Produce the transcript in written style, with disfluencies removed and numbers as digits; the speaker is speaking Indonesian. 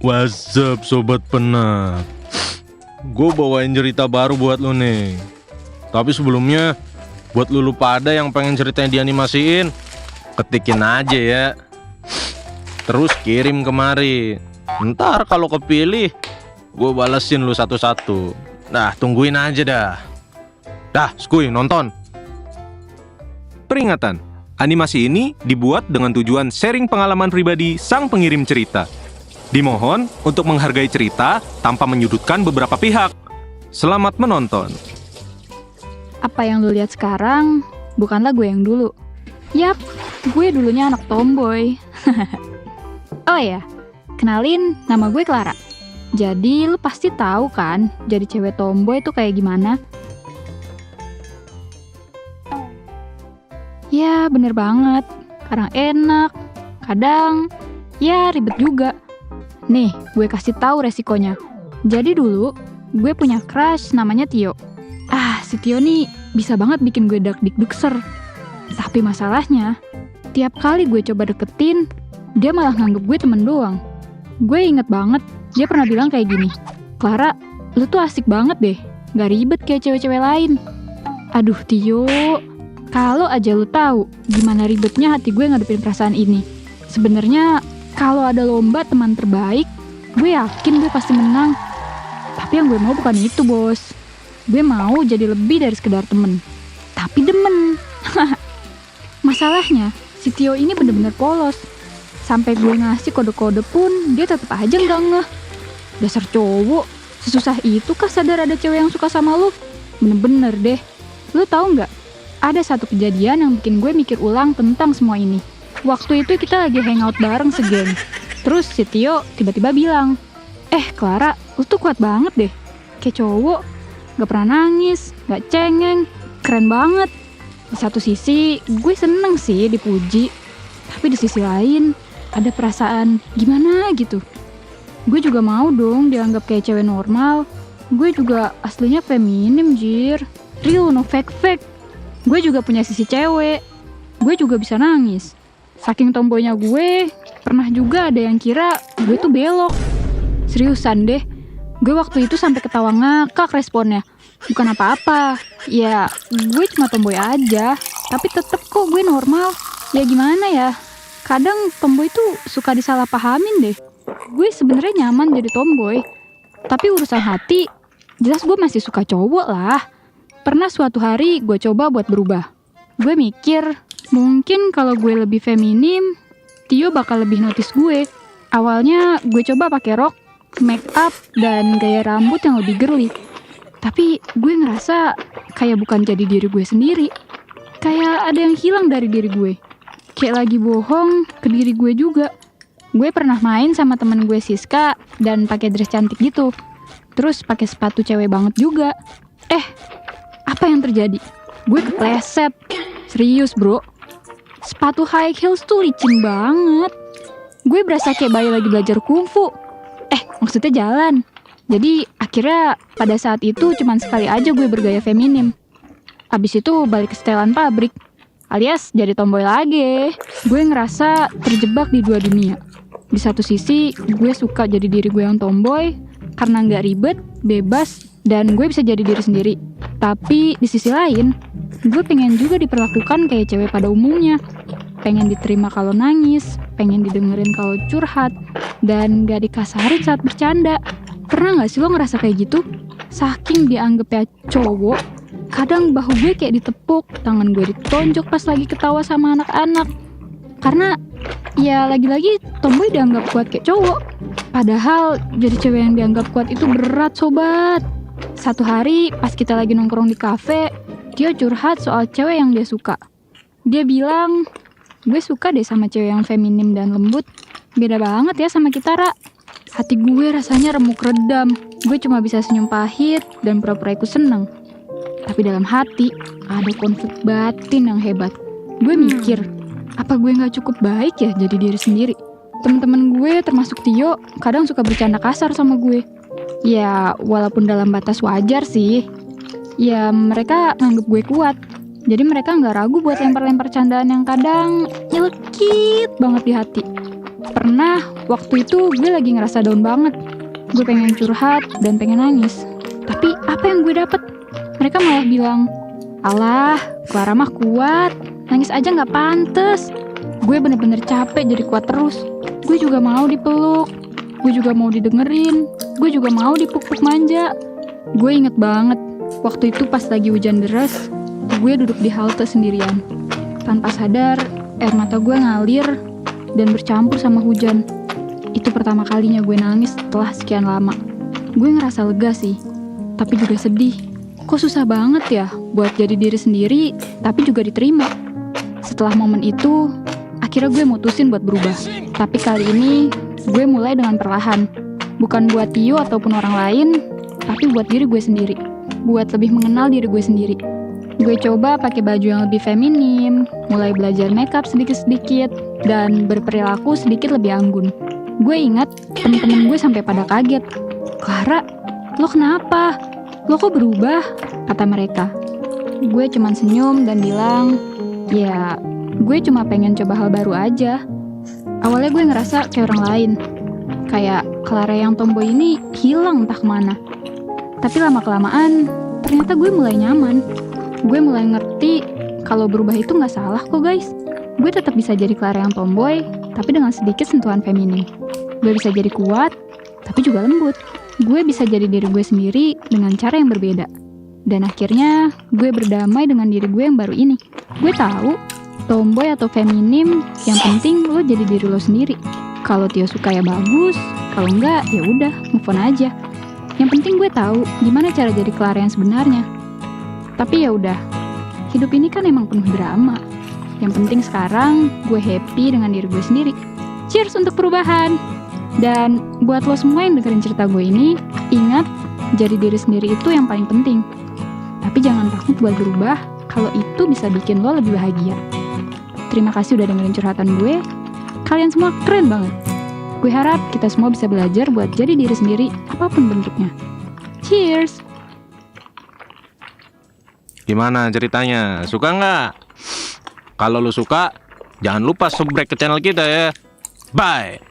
What's up Sobat Penat? Gue bawain cerita baru buat lu nih. Tapi sebelumnya, buat lu pada yang pengen ceritanya dianimasiin, ketikin aja ya. Terus kirim kemari. Ntar kalau kepilih, gue balesin lu satu-satu. Nah, tungguin aja dah. Dah, skuy, nonton. Peringatan, animasi ini dibuat dengan tujuan sharing pengalaman pribadi sang pengirim cerita. Dimohon untuk menghargai cerita tanpa menyudutkan beberapa pihak. Selamat menonton. Apa yang lu lihat sekarang bukanlah gue yang dulu. Yap, gue dulunya anak tomboy. Oh ya, kenalin, nama gue Clara. Jadi lu pasti tahu kan, jadi cewek tomboy itu kayak gimana? Ya, bener banget. Kadang enak, kadang ya ribet juga. Nih, gue kasih tahu resikonya. Jadi dulu, gue punya crush namanya Tio. Si Tio nih bisa banget bikin gue dak-dik-dukser. Tapi masalahnya, tiap kali gue coba deketin, dia malah nganggep gue temen doang. Gue inget banget, dia pernah bilang kayak gini, "Clara, lu tuh asik banget deh, gak ribet kayak cewek-cewek lain." Aduh Tio, kalau aja lu tahu gimana ribetnya hati gue ngadepin perasaan ini. Sebenarnya kalau ada lomba teman terbaik, gue yakin gue pasti menang. Tapi yang gue mau bukan itu, bos. Gue mau jadi lebih dari sekedar temen, tapi demen. Masalahnya, si Tio ini bener-bener polos. Sampai gue ngasih kode-kode pun, dia tetap aja nggak ngeh. Dasar cowok, sesusah itu kah sadar ada cewek yang suka sama lu? Bener-bener deh. Lu tahu nggak? Ada satu kejadian yang bikin gue mikir ulang tentang semua ini. Waktu itu kita lagi hangout bareng segeng. Terus si Tio tiba-tiba bilang, Clara, lu tuh kuat banget deh. Kayak cowok, gak pernah nangis, gak cengeng, keren banget. Di satu sisi, gue seneng sih dipuji. Tapi di sisi lain, ada perasaan gimana gitu. Gue juga mau dong dianggap kayak cewek normal. Gue juga aslinya feminim, jir. Real, no fake-fake. Gue juga punya sisi cewek. Gue juga bisa nangis. Saking tomboynya gue, pernah juga ada yang kira gue tuh belok. Seriusan deh, gue waktu itu sampai ketawa ngakak responnya. Bukan apa-apa, ya gue cuma tomboy aja. Tapi tetep kok gue normal. Ya gimana ya, kadang tomboy tuh suka disalahpahamin deh. Gue sebenarnya nyaman jadi tomboy, tapi urusan hati, jelas gue masih suka cowok lah. Pernah suatu hari gue coba buat berubah. Gue mikir, mungkin kalau gue lebih feminim, Tio bakal lebih notice gue. Awalnya gue coba pakai rok, make up, dan gaya rambut yang lebih girly. Tapi gue ngerasa kayak bukan jadi diri gue sendiri. Kayak ada yang hilang dari diri gue. Kayak lagi bohong ke diri gue juga. Gue pernah main sama temen gue Siska dan pakai dress cantik gitu. Terus pakai sepatu cewek banget juga. Apa yang terjadi? Gue kepleset. Serius bro, sepatu high heels tuh licin banget. Gue berasa kayak bayi lagi belajar kungfu. Maksudnya jalan. Jadi akhirnya pada saat itu cuman sekali aja gue bergaya feminim. Abis itu balik ke setelan pabrik, alias jadi tomboy lagi. Gue ngerasa terjebak di dua dunia. Di satu sisi gue suka jadi diri gue yang tomboy karena gak ribet, bebas, dan gue bisa jadi diri sendiri. Tapi di sisi lain, gue pengen juga diperlakukan kayak cewek pada umumnya. Pengen diterima kalau nangis, pengen didengerin kalau curhat, dan gak dikasarin saat bercanda. Pernah gak sih lo ngerasa kayak gitu? Saking dianggapnya cowok, kadang bahu gue kayak ditepuk, tangan gue ditonjok pas lagi ketawa sama anak-anak. Karena ya lagi-lagi tomboy dianggap kuat kayak cowok. Padahal jadi cewek yang dianggap kuat itu berat sobat. Satu hari pas kita lagi nongkrong di kafe, dia curhat soal cewek yang dia suka. Dia bilang, gue suka deh sama cewek yang feminim dan lembut. Beda banget ya sama kita, Ra. Hati gue rasanya remuk redam. Gue cuma bisa senyum pahit dan pura-pura ikut seneng. Tapi dalam hati, ada konflik batin yang hebat. Gue mikir, apa gue gak cukup baik ya jadi diri sendiri? Temen-temen gue termasuk Tio kadang suka bercanda kasar sama gue. Ya walaupun dalam batas wajar sih. Ya mereka nganggep gue kuat. Jadi mereka gak ragu buat lempar-lempar candaan yang kadang nyelekit banget di hati. Pernah, waktu itu gue lagi ngerasa down banget. Gue pengen curhat dan pengen nangis. Tapi apa yang gue dapet? Mereka malah bilang, "Alah, Clara mah kuat. Nangis aja nggak pantes." Gue bener-bener capek jadi kuat terus. Gue juga mau dipeluk. Gue juga mau didengerin. Gue juga mau dipuk-puk manja. Gue inget banget, waktu itu pas lagi hujan deras, gue duduk di halte sendirian. Tanpa sadar, air mata gue ngalir dan bercampur sama hujan. Itu pertama kalinya gue nangis setelah sekian lama. Gue ngerasa lega sih, tapi juga sedih. Kok susah banget ya buat jadi diri sendiri, tapi juga diterima. Setelah momen itu, akhirnya gue mutusin buat berubah. Tapi kali ini, gue mulai dengan perlahan. Bukan buat Tio ataupun orang lain, tapi buat diri gue sendiri. Buat lebih mengenal diri gue sendiri. Gue coba pakai baju yang lebih feminim, mulai belajar makeup sedikit-sedikit, dan berperilaku sedikit lebih anggun. Gue ingat temen-temen gue sampai pada kaget. "Clara, lo kenapa? Lo kok berubah?" kata mereka. Gue cuman senyum dan bilang, "Ya, gue cuma pengen coba hal baru aja." Awalnya gue ngerasa kayak orang lain. Kayak Clara yang tomboy ini hilang entah kemana. Tapi lama-kelamaan, ternyata gue mulai nyaman. Gue mulai ngerti kalau berubah itu gak salah kok guys. Gue tetap bisa jadi Clara yang tomboy, tapi dengan sedikit sentuhan feminim. Gue bisa jadi kuat, tapi juga lembut. Gue bisa jadi diri gue sendiri dengan cara yang berbeda. Dan akhirnya, gue berdamai dengan diri gue yang baru ini. Gue tahu, tomboy atau feminim, yang penting lo jadi diri lo sendiri. Kalau Tio suka ya bagus, kalau enggak ya udah, move on aja. Yang penting gue tahu gimana cara jadi Clara yang sebenarnya. Tapi ya udah, hidup ini kan emang penuh drama. Yang penting sekarang gue happy dengan diri gue sendiri. Cheers untuk perubahan. Dan buat lo semua yang dengerin cerita gue ini, ingat jadi diri sendiri itu yang paling penting. Tapi jangan takut buat berubah kalau itu bisa bikin lo lebih bahagia. Terima kasih udah dengerin curhatan gue. Kalian semua keren banget. Gue harap kita semua bisa belajar buat jadi diri sendiri apapun bentuknya. Cheers! Gimana ceritanya? Suka nggak? Kalau lu suka, jangan lupa subscribe ke channel kita ya. Bye!